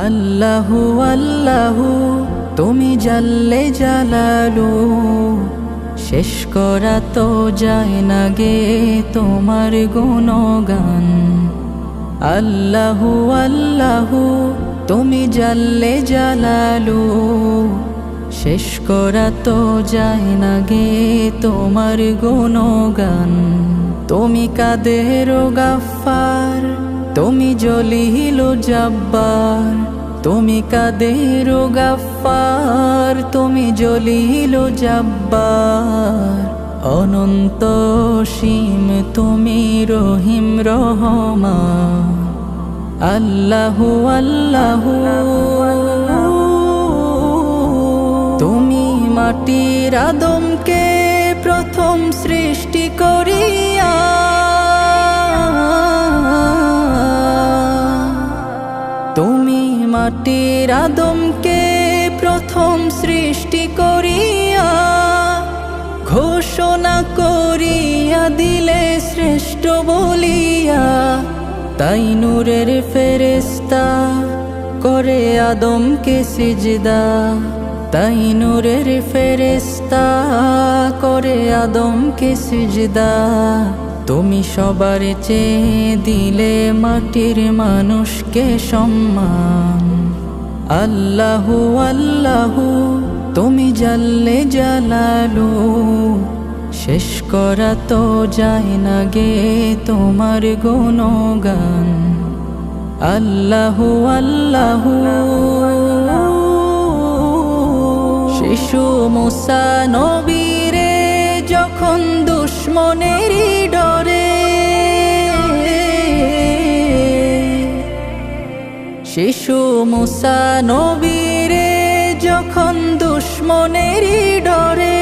আল্লাহু আল্লাহু তুমি জাল্লে জালালু, শেষ করা তো যায় না গে তোমার গুণগান। আল্লাহু আল্লাহু তুমি জাল্লে জালালু, শেষ করা তো যায় না গে তোমার গুণগান। তুমি কাদের গাফফার, তুমি জলিল জব্বার, তুমি কাদের গাফফার, তুমি জলিল জব্বার। অনন্ত সীম তুমি রহিম রহমান। আল্লাহু আল্লাহু তুমি মাটির আদমকে প্রথম সৃষ্টি করিয়া, তুমি মাটির আদমকে প্রথম সৃষ্টি করিয়া, ঘোষণা করিয়া দিলে শ্রেষ্ঠ বলিয়া। তাই নূরের ফেরেশতা করে আদমকে সিজদা, তাই নূরের ফেরেশতা করে আদমকে সিজদা। তুমি সবার চেয়ে দিলে মাটির মানুষকে সম্মান। আল্লাহু আল্লাহু তুমি জাল্লে জালালু, শেষ করা তো যায় না গে তোমার গুণগান। আল্লাহু আল্লাহু শিশু মুসা নবীরে যখন দুশ্মনেরই ডরে, শিশু মুসা নবীরে যখন দুশ্মনেরই ডরে,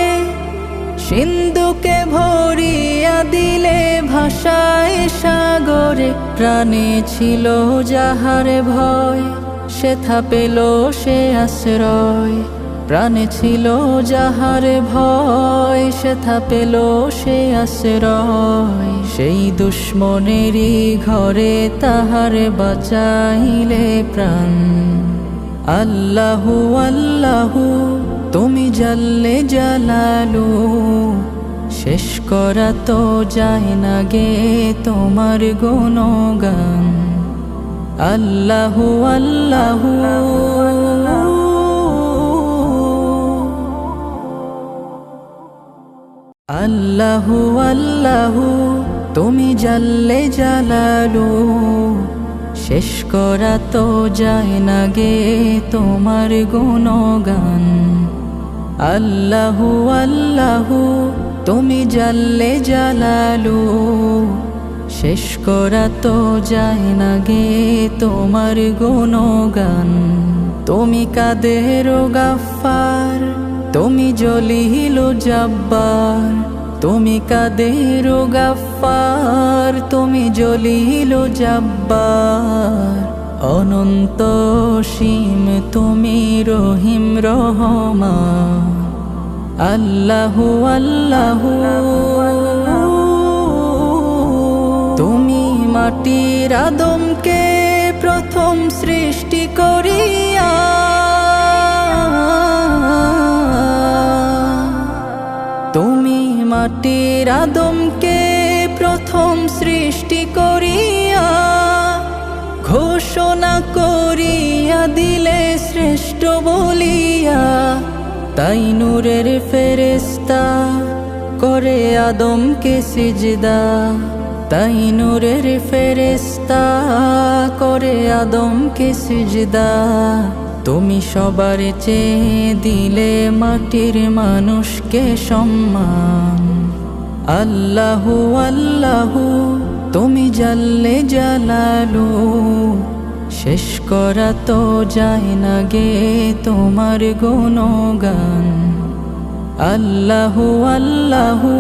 সিন্ধুকে ভরিয়া দিলে ভাষায় সাগরে। প্রাণে ছিল যাহার ভয়, সেথা পেল সে আশ্রয়। প্রাণে ছিল যাহার ভয়, সেথা পেল সে আশ্রয়। সেই দুশ্মনেরই ঘরে তাহার বাঁচাইলে প্রাণ। আল্লাহু আল্লাহু তুমি জাল্লে জালালু, শেষ করা তো যায় না গে তোমার গুণগান। আল্লাহু আল্লাহু আল্লাহু আল্লাহু তুমি জাল্লে জালালু, শেষ করা তো যায় না গে তোমার গুণগান। আল্লাহু আল্লাহু তুমি জাল্লে জালালু, শেষ করা তো যায় না গে তোমার গুণগান। তুমি কাদের গাফফার, তুমি জলিল জব্বার, তুমি কাদের গাফফার, তুমি জলিল জব্বার। অনন্ত সীম তুমি রহিম রহমান। আল্লাহু আল্লাহু তুমি মাটির আদমকে প্রথম সৃষ্টি করিয়া, তুমি মাটির আদমকে প্রথম সৃষ্টি করিয়া, ঘোষণা করিয়া দিলে শ্রেষ্ঠ বলিয়া। তাই নূরের ফেরেশতা করে আদমকে সিজদা, তাই নূরের ফেরেশতা করে আদমকে সিজদা। তুমি সবার চেয়ে দিলে মাটির মানুষকে সম্মান। আল্লাহু আল্লাহু তুমি জাল্লে জালালু, শেষ করা তো যায় না গে তোমার গুণগান। আল্লাহু আল্লাহু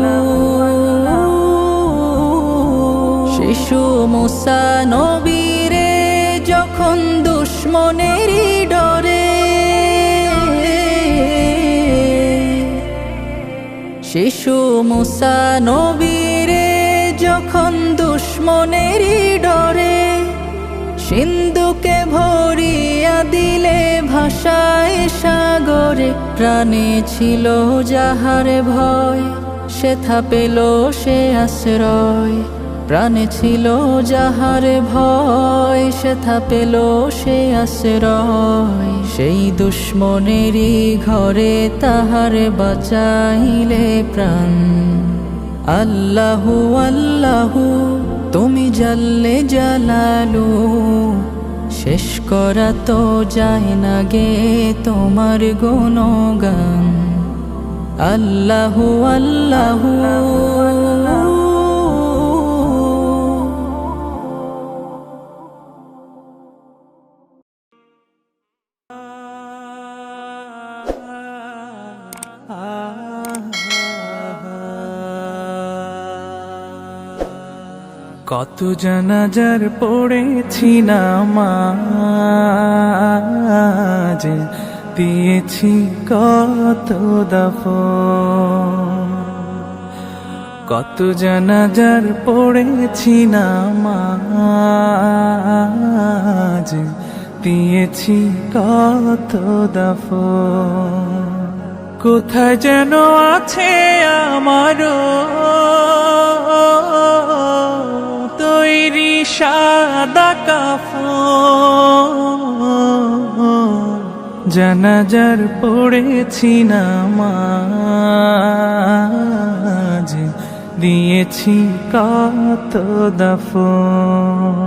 শিশু মুসা নবীরে যখন দুশ্মনেরই ডরে, শিশু মুসা নবীরে যখন দুশ্মনেরই ডরে, সিন্ধুকে ভরিয়া ভাষায় সাগরে, প্রাণে ছিল যাহার ভয়, সেথা পেল সে আশ্রয়। প্রাণে ছিল যাহার ভয়, সেথা পেল সে আশ্রয়। সেই দুশ্মনেরই ঘরে তাহার বাঁচাইলে প্রাণ। আল্লাহু আল্লাহু তুমি জাল্লে জালালু, শেষ করা তো যায় না গে তোমার গুণগান। আল্লাহু আল্লাহু কত জানাজার পড়েছি নামাজ, দিয়েছি কত দাফন। কত জানাজার পড়েছি নামাজ, দিয়েছি কত দাফন। কোথায় যেন আছে আমারও তৈরি সাদা কাফন। জানাজার পড়েছি নামাজ, দিয়েছি কত দাফন।